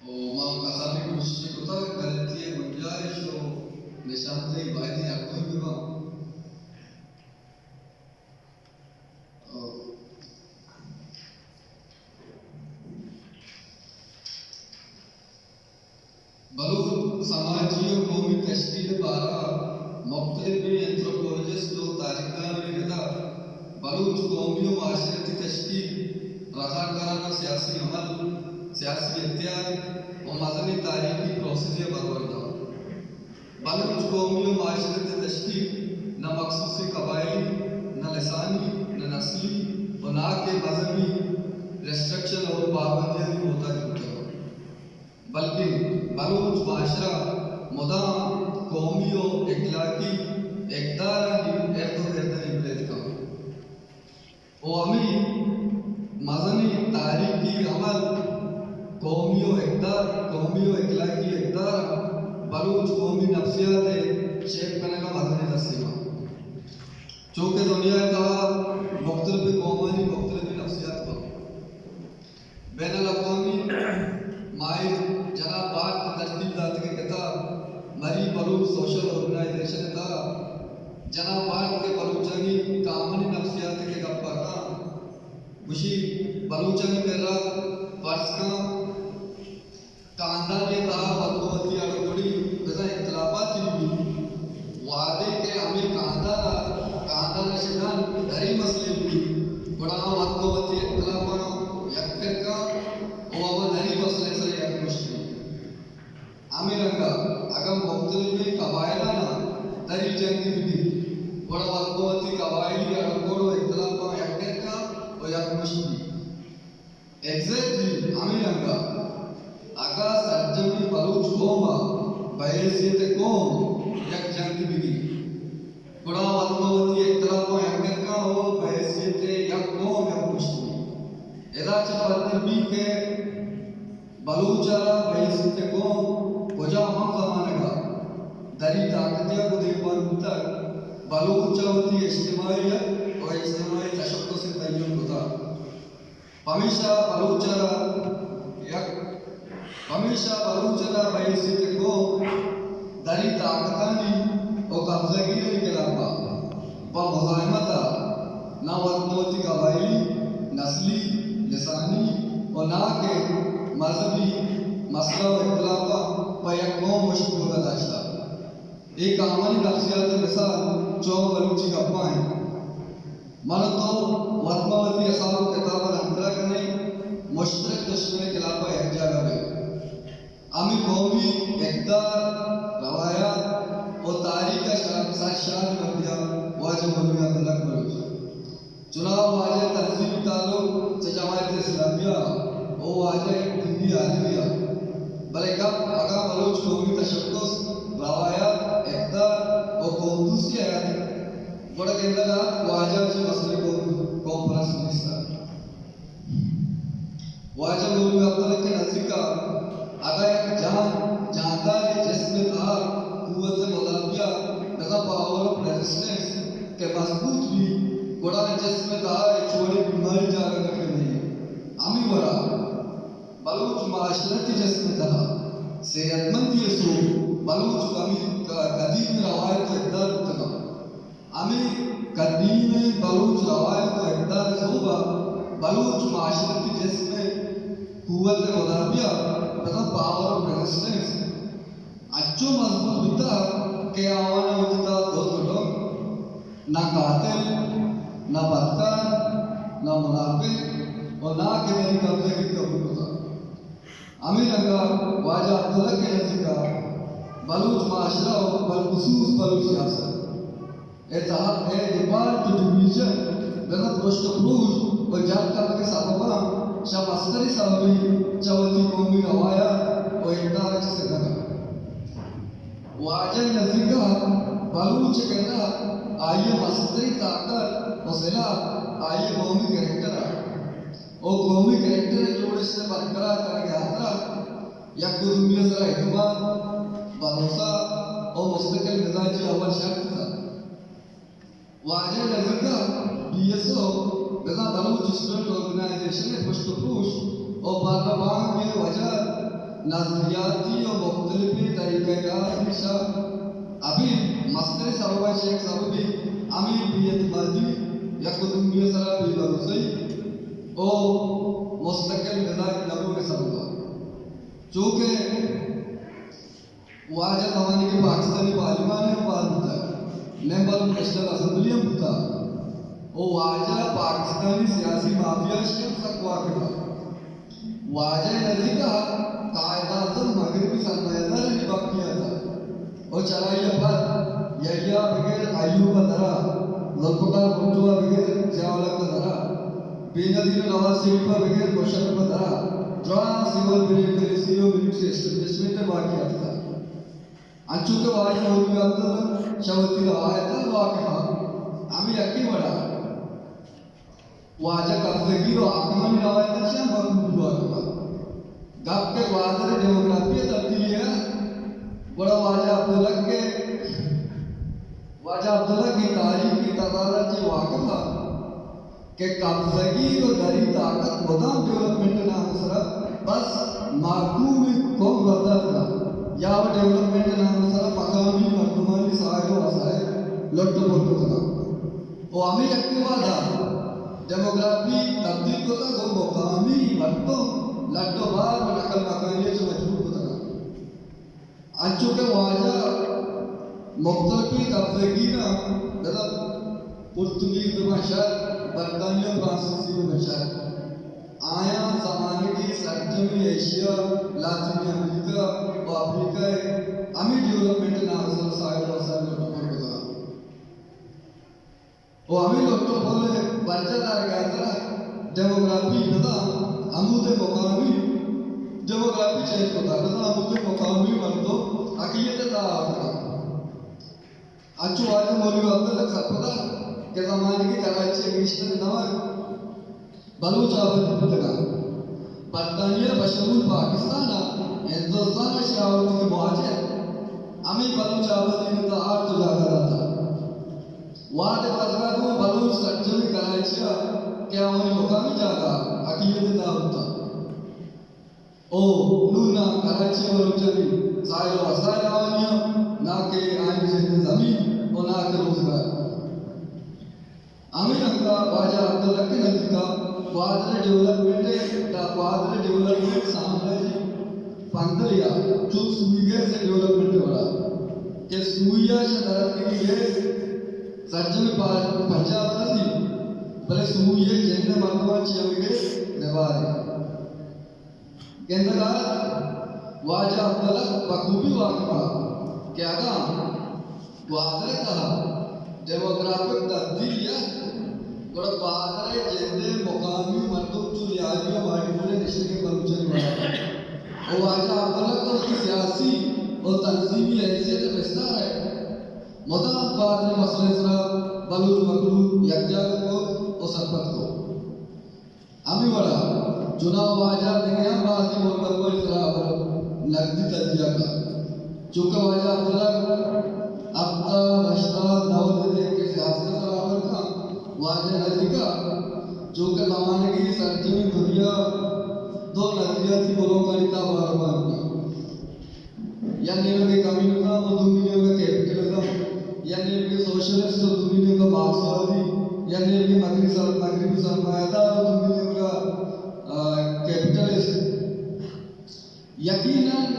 وما قصابي کوشش کوتا غلطی گنجائش و نشاندهی باید یکوی بیما بلوچ سماجی و قومی تشکیل بارا مختلف اینتروپولوجسٹ و تاریخدان نے کہا بلوچ قومی و معاشرتی تشکیل رضاکارانہ سیاسی عمل سیاسی اختیار و مذہبی تاریخی پروسیس برآورد بلوچ قومی و معاشرتی تشکیل نہ مخصوصی قبائلی نہ لسانی نہ نسلی و نہ کہ مذہبی ریسٹرکشن اور پابندیاں نہیں ہوتا کرتا بلکہ بلوچ معاشرہ مدام قومی و اخلاقی اقدار کی ارد گرد کا وہ ہمیں مذہبی تاریخی عمل قومی و اخلاقی اقدار بلوچ قومی نفسیات شیپ کرنے کا مذہبی تسلیم چونکہ دنیا کا مختلف قومانی مختلف نفسیات پر بین الاقوامی ماہر جناب پاک ترتیب داد کے کتاب مری بلوچ سوشل آرگنائزیشن تھا جناب پاک کے بلوچانی کامنی نفسیات کے گپا کا خوشی بلوچانی میرا فرض کا خاندان یہ تھا بدبوتی اڑوڑی جیسا اختلافات بھی وعدے کے ہمیں خاندان شدان دری مسئلے بھی بڑا بدبوتی اختلافات یک کا وہ دری مسئلے سے یک مشکل ہمیں رنگا اگر مختلف قبائلانہ دری جنگی بھی بڑا بدبوتی قبائلی اڑوڑو اختلافات یک کا وہ یک مشکل ایگزیکٹلی ہمیں رنگا اگر سرجمی بلوچ قوما بحیثیت قوم یک جنگ بگی بڑا بدبوتی اختلافات یک کا ہو بحیثیت یک قوم یک مشکل ادا چپرتی بھی کہ بلوچارا بحیثیت قوم کجا ہم زمانے گا دری طاقتیہ کو دیوان تک بلوچا ہوتی اجتماعیت اور اجتماعی تشکل سے تعین ہوتا ہمیشہ بلوچارا بحیثیت قوم دری طاقتانی اور قبضہ گیری کے لابا مزاحمتا نہ بدبوتی قبائلی نسلی لسانی اور نہ کہ مذہبی مسئلہ و اختلافات پر یک قوم مشکل ہوگا داشتا ایک عملی نفسیات مثال چو بلوچی کا پائیں مانا تو بدبوتی اصحاب و کتاب الحمدلہ کرنے مشترک دشمن کے لابا ایک جگہ بے امی قومی اقدار روایات اور تاریخ کا شان کر دیا واجب مولوی عبداللہ بلوچ چناب واجہ تنظیمی تعلق سے جماعت اسلامیہ اور واجہ دینی عالمیہ بلے کب اگا بلوچ قومی تشخص روایات اقدار اور قومدوسی آیات بڑا کہندگا واجہ سے مسئلے کو پرس نستا واجہ مولوی عبداللہ کے نزدیک اگر ایک جاندار جسم دار قوت مدافعہ نظر پاور آف ریزسٹنس کے مضبوط بھی بڑا جسم دار چھوڑی بیماری جاگا کرنے نہیں ہمیں بڑا بلوچ معاشرتی جسم دار صحت مندی سو بلوچ قدیم روایت و اقدار اتنا ہمیں قدیم بلوچ روایت و اقدار صوبہ بلوچ معاشرتی جسم قوت مدافعہ نظر پاور آف ریزسٹنس اچھو مضبوط ہوتا کہ آوانا ہوتا دو لوگ نہ قاتل نہ بدکار نہ منافق اور نہ کہ میری قبضے کی قبول ہوتا ہمیں لگا واجہ عبداللہ کے نزدیک بلوچ معاشرہ اور بالخصوص بلوچ سیاست اعتبار ٹو ڈویژن نظر پرشت خروج اور جال کر کے ساتھ شب عسکری صاحبی چوتی قومی روایات اور اقدار اچھے سے کرنا واجہ نزدیکا بلوچ کہنا آئیے عسکری طاقت اور سلاح آئیے قومی کریکٹر اور قومی کریکٹر جوڑے سے برقرار کر کے آترا یک دنیا ذرا اعتماد بھروسہ اور مستقل مزاجی اول شرط تھا واجہ نزدیکا بی ایس او غزہ بلوچ اسٹوڈنٹ آرگنائزیشن پشت پوش اور پارلیمان کے وجہ नजरियाती और मुख्तलिफ तरीक़ेकार निशा अभी मस्तर सबब शेख सबबी अमीर बेएतमादी यकुदुमिया सरा बेभरोसी ओ मुस्तकिल मिजाज नबू के सबब चूँकि वाजा ज़माने के पाकिस्तानी पार्लिमान है पालता मेंबर नेशनल असेंबली में होता ओ वाजा पाकिस्तानी सियासी माफिया शेख सकवा के बाद वाजा नज़ीका कायदातन मगरबी सरमायादार ने बात किया था और चलाइया पर यहिया बगैर अयूब दरा ज़ुल्फ़कार भुट्टो बगैर ज़ियाउल दरा बेनज़ीर नवाज शरीफ बगैर मुशर्रफ दरा ड्रामा सिविल ब्यूरोक्रेसी और मिलिट्री एस्टेब्लिशमेंट ने बात किया था अंचु के वाजा होगी अब्दुल शवती रवायत वाक़ा आमी यकी बड़ा वाजा कब्ज़गी और आक्रमण रवायत शाम मकबूल हुआ गप के वादर डेमोग्राफी तब्दीली है बड़ा वाजा अब्दुल्ला की तारीख की तदारत से वाक़िफ़ था कि कब्ज़गी और दरी ताकत मदाम डेवलपमेंट ना हो बस माकूम कौम बदत का या वो डेवलपमेंट ना हो मकामी मर्दमानी साहिल वसाइल लट्टो बोल्टो का वो हमें यकी वादा डेमोग्राफी तब्दील को था वो मकामी मर्दों लट्टो बार और नकल मकानियों से मजबूत होता है अंचु के वाजा मुख्तलिफ़ कब्ज़गी ना मतलब पुर्तगीज़ बशर बरतानिया फ्रांसीसी बशर आया ज़माने की सरजमी एशिया लातीन अमेरिका और अफ्रीका अमी डेवलपमेंट ना हो साइड और साइड लट्टो बोल होता वो अमी लट्टो बोले बच्चेदार क्या था डेमोग्राफी ना अमूते मुकामी डेमोग्राफी चेंज होता है ना अमूते मुकामी मर्दों अकीयत दार अच्छु वाले मौलवी अब्दुल लग सकता के ज़माने की कराची मिशन नमक बलूच आबादी तक बरतानिया बशमूल पाकिस्तान हिंदुस्तान में शावत के मुहाजिर अमी बलूच आबादी में तो आठ तो जाकर आता वाद कज़रा को बलूच सरजमी कराची क्या उन्हें मुकामी जागा अकीयत दार होता ओ नूना कराची और उचली साइल वसाइल आवानिया ना के आइन जैसे ज़मीन और ना के रोज़गार आमिर अंका वाजा अब्दुल्ला के नज़दीका क्वाड्रे डेवलपमेंट सामने जी पंद्रिया जो सुइया से डेवलपमेंट हो रहा के सुइया शरारत के लिए सर्जन पंजाब नसी भले सुइया जैसे मर्दवा चियमगे नेवारे केंद्र वाजा अब्दुल्ला बखूबी वाक़िफ़ा क्या काम वादरे कहा डेमोग्राफिक तब्दीलिया बड़ा वादरे जिंदे मुकामी मर्दों जो लियाजियों वाली पूरे रिश्ते के बलूचन वाला वो वाजा अब्दुल्ला को उसकी सियासी और तंजीमी हैसियत विस्तार है मदाम वादरे मसले सरा बलूच मकलूब यकजाग को और सरपत को अमी बड़ा चुनाव वाजा देंगे हम बाजी बोल कर कोई सरा नकदी तजिया का चूँकि वाजा अब्दुल्ला अब्दा रश्ता दावत दे के सियासत सरावर का वाजे नज़ीका जो के ज़माने की सरजमी दुनिया दो नज़रियाती बोलों का निता बारबार की या नेलों कम्युनिज्म और दुनिया का कैपिटलिज्म या नेलों के सोशलिस्ट और दुनिया का मार्क्सवादी या नेलों के मगरबी सरमायादार और दुनिया का कैपिटलिस्ट यकीनन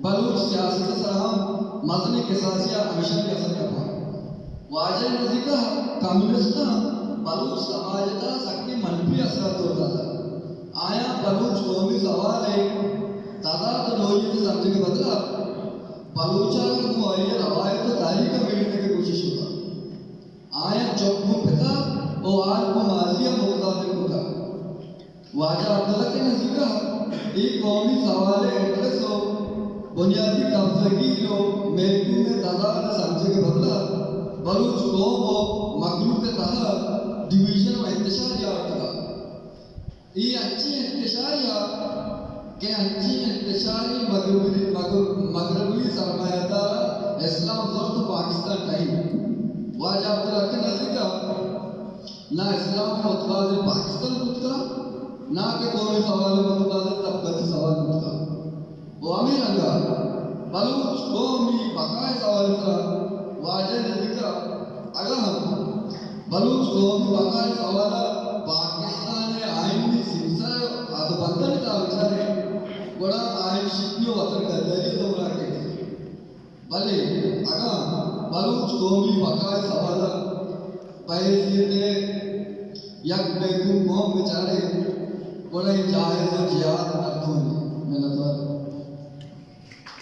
बलूच सियासत सराम मजने के सासिया हमेशा भी असर करता वाजे नज़ीका कम्युनिस्ट बलूच समाज का सकती मनफी असर होता था आया बलूच कौमी सवाल है ताज़ा तो लोग ये समझे के बदला बलूचा का मुआयन रवायत तो तारीख का मिलने की कोशिश होता आया चौक पिता और आज को माजिया मुख्तादिर होता वाजा अब्दुल्ला के नज़ीका एक कौमी सवाल एड्रेस हो बुनियादी कब्ज़गी जो महकूम में तादाद समझे के बदला बलूच कौम को मखलूक के तहत डिवीजन में इंतशार याद था ये अच्छी इंतशारिया के अच्छी इंतशारी मगरबी सरमायादार इस्लाम ज़रूर पाकिस्तान नहीं वाजा अब्दुल्ला के नज़दीका ना इस्लाम में मुतबादिल पाकिस्तान खुद का ना के कौमी सवाल में मुतबादिल तबक़ाती सवाल खुद का بلوچ قومی بقائے سوالتا واجہ نبکا اگر ہم بلوچ قومی بقائے سوالا پاکستان آئینی سمسر آدھو بندر تا بچارے گوڑا آئین شکنیو وطن کا دلیل دورا کے بلے اگر بلوچ قومی بقائے سوالا پیسیتے یک بیگم قوم بچارے گوڑا جائز و جہاد نکتون میں نظر